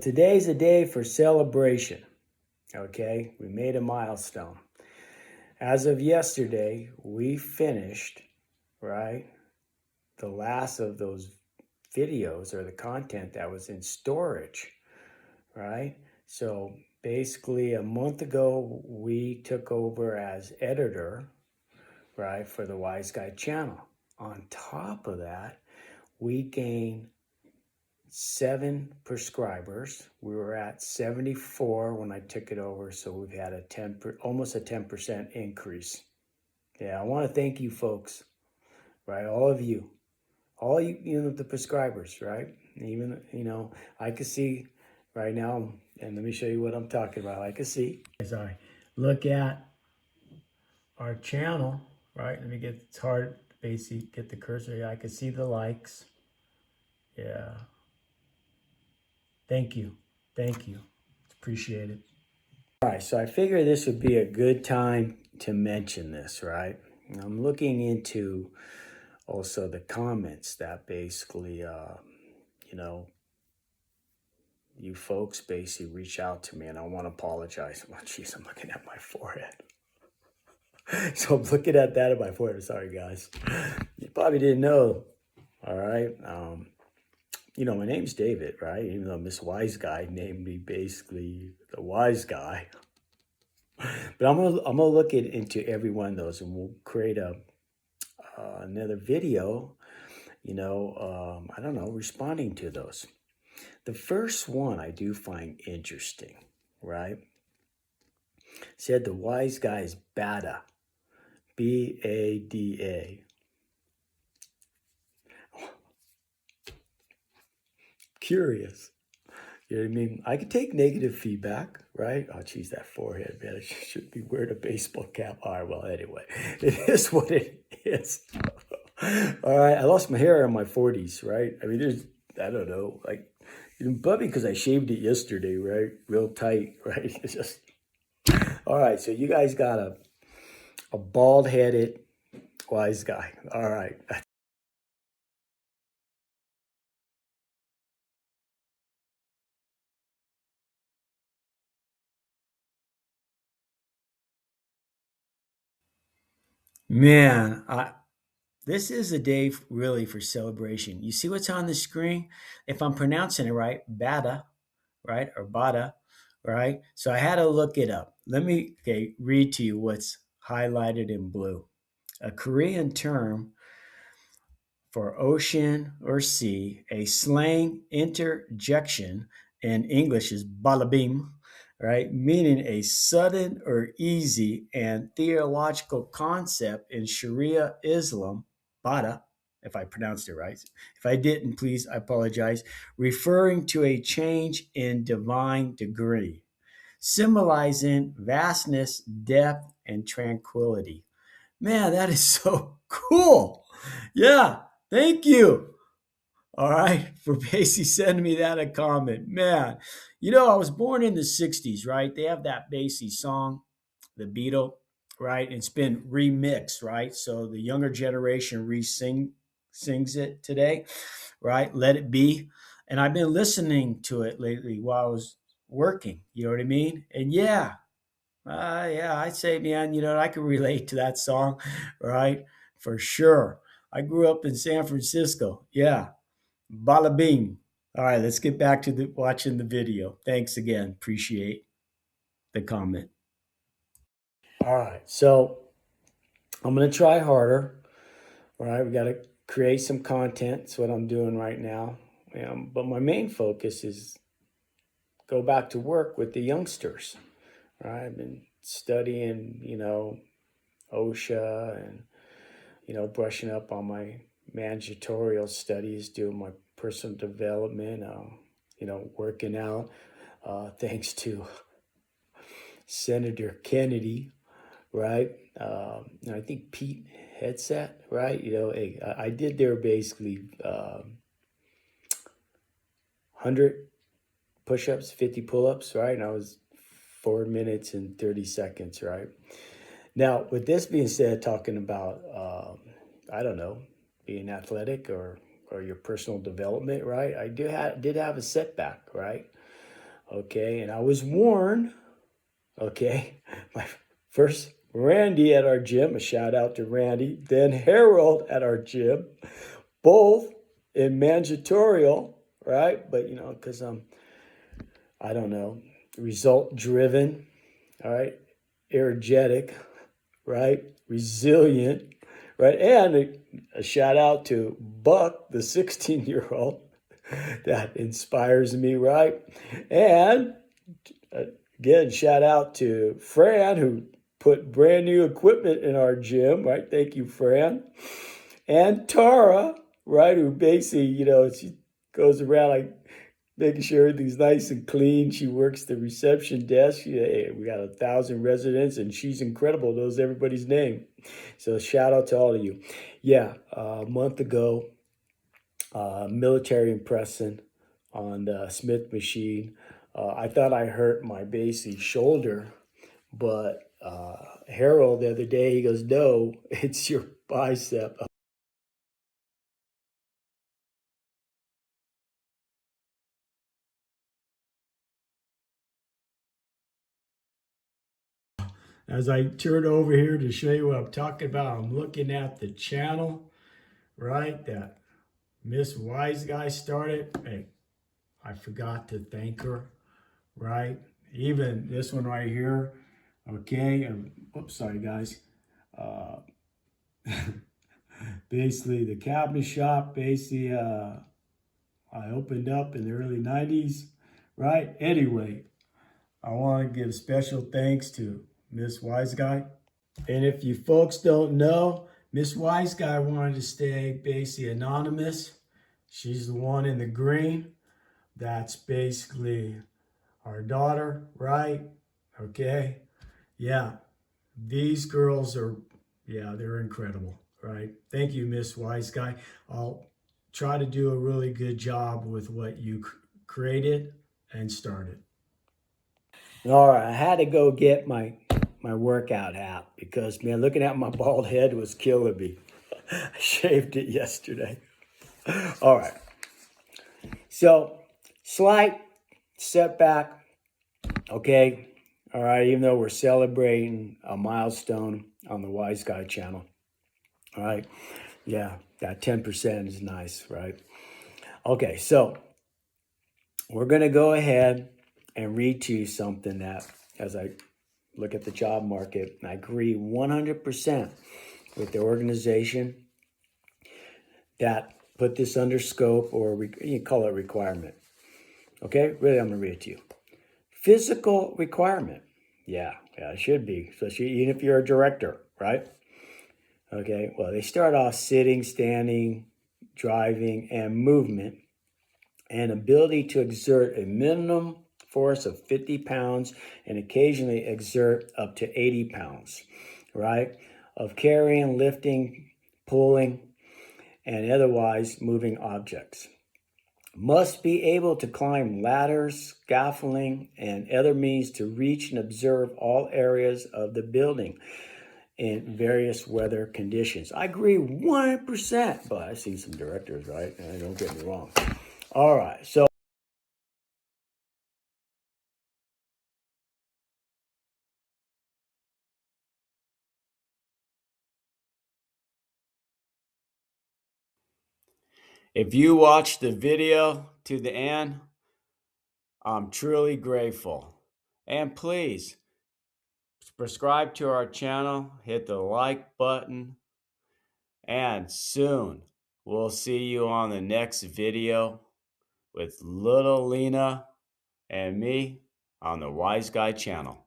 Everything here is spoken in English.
today's a day for celebration. Okay, we made a milestone. As of yesterday, we finished, right, the last of those videos or the content that was in storage, right? So basically, a month ago, we took over as editor, right, for the Wise Guy channel. On top of that, we gained 7 prescribers. We were at 74 when I took it over, so we've had almost a 10% increase. Yeah, I want to thank you folks, right? All you, the prescribers, right? Even, I can see right now, and let me show you what I'm talking about. I can see as I look at our channel, right? It's hard to basically get the cursor here. I can see the likes. Yeah. Thank you. Thank you. Appreciate it. All right, so I figured this would be a good time to mention this, right? I'm looking into also the comments that basically, you folks basically reach out to me, and I want to apologize. Oh, geez, I'm looking at my forehead. So I'm looking at that at my forehead. Sorry, guys. You probably didn't know. All right. My name's David, right? Even though Miss Wise Guy named me basically the Wise Guy. But I'm gonna look into every one of those, and we'll create another video, I don't know, responding to those. The first one I do find interesting, right? Said the Wise Guy is Bada, B-A-D-A. Curious. You know what I mean? I could take negative feedback, right? Oh, geez, that forehead, man. I should be wearing a baseball cap. All right, well, anyway, it is what it is. All right, I lost my hair in my 40s, right? I mean, I don't know, like, probably because I shaved it yesterday, right? Real tight, right? It's just, all right, so you guys got a bald-headed Wise Guy. All right. Man, this is a day really for celebration. You see what's on the screen? If I'm pronouncing it right, Bada, right? Or Bada, right? So I had to look it up. Let me read to you what's highlighted in blue. A Korean term for ocean or sea, a slang interjection in English is balabim, right? Meaning a sudden or easy and theological concept in Sharia Islam, bada, if I pronounced it right. If I didn't, please, I apologize. Referring to a change in divine degree, symbolizing vastness, depth, and tranquility. Man, that is so cool. Yeah, thank you. All right, for basically sending me that a comment. Man, I was born in the 60s, right? They have that Basie song, The Beatle, right? It's been remixed, right? So the younger generation sings it today, right? Let It Be. And I've been listening to it lately while I was working, you know what I mean? And yeah, I'd say, man, I can relate to that song, right? For sure. I grew up in San Francisco. Yeah. Bada bing. All right, let's get back to watching the video. Thanks again. Appreciate the comment. All right, so I'm going to try harder. All right, we got to create some content. That's what I'm doing right now. But my main focus is go back to work with the youngsters. Right? I've been studying, OSHA and, brushing up on my managerial studies, doing my personal development, working out, thanks to Senator Kennedy, right? And I think Pete Headset, right? I did there basically 100 push-ups, 50 pull-ups, right? And I was 4 minutes and 30 seconds, right? Now, with this being said, talking about, I don't know, being athletic or your personal development, right? I did have a setback, right? okay, and I was warned, okay, my first Randy at our gym, a shout out to Randy, then Harold at our gym, both in managerial, right? But because I don't know, result driven, all right, energetic, right, resilient, right, and a shout out to Buck, the 16-year-old, that inspires me, right, and again, shout out to Fran, who put brand new equipment in our gym, right? Thank you, Fran. And Tara, right, who basically, she goes around like making sure everything's nice and clean. She works the reception desk. Hey, we got 1,000 residents, and she's incredible. Knows everybody's name. So shout out to all of you. Yeah, a month ago, military impressing on the Smith machine. I thought I hurt my basic shoulder, but Harold the other day, he goes, no, it's your bicep. As I turn over here to show you what I'm talking about, I'm looking at the channel, right, that Miss Wise Guy started. Hey, I forgot to thank her, right? Even this one right here, okay? Oops, sorry, guys. Uh, basically, the cabinet shop, basically, I opened up in the early 90s, right? Anyway, I want to give special thanks to Miss Wise Guy. And if you folks don't know, Miss Wise Guy wanted to stay basically anonymous. She's the one in the green. That's basically our daughter, right? Okay. Yeah. These girls are, yeah, they're incredible, right? Thank you, Miss Wise Guy. I'll try to do a really good job with what you created and started. All right, I had to go get my workout app because, man, looking at my bald head was killing me. I shaved it yesterday. All right. So, slight setback, okay? All right, even though we're celebrating a milestone on the Wise Guy channel. All right, yeah, that 10% is nice, right? Okay, so we're going to go ahead and read to you something that, as I look at the job market, I agree 100% with the organization that put this under scope, or you call it requirement. Okay, really, I'm going to read it to you. Physical requirement. Yeah, it should be, especially even if you're a director, right? Okay, well, they start off sitting, standing, driving, and movement, and ability to exert a minimum force of 50 pounds and occasionally exert up to 80 pounds, right? Of carrying, lifting, pulling, and otherwise moving objects. Must be able to climb ladders, scaffolding, and other means to reach and observe all areas of the building in various weather conditions. I agree 100%, but I see some directors, right? And don't get me wrong. All right, so if you watch the video to the end, I'm truly grateful. And please subscribe to our channel, hit the like button, and soon we'll see you on the next video with little Lena and me on the Wise Guy channel.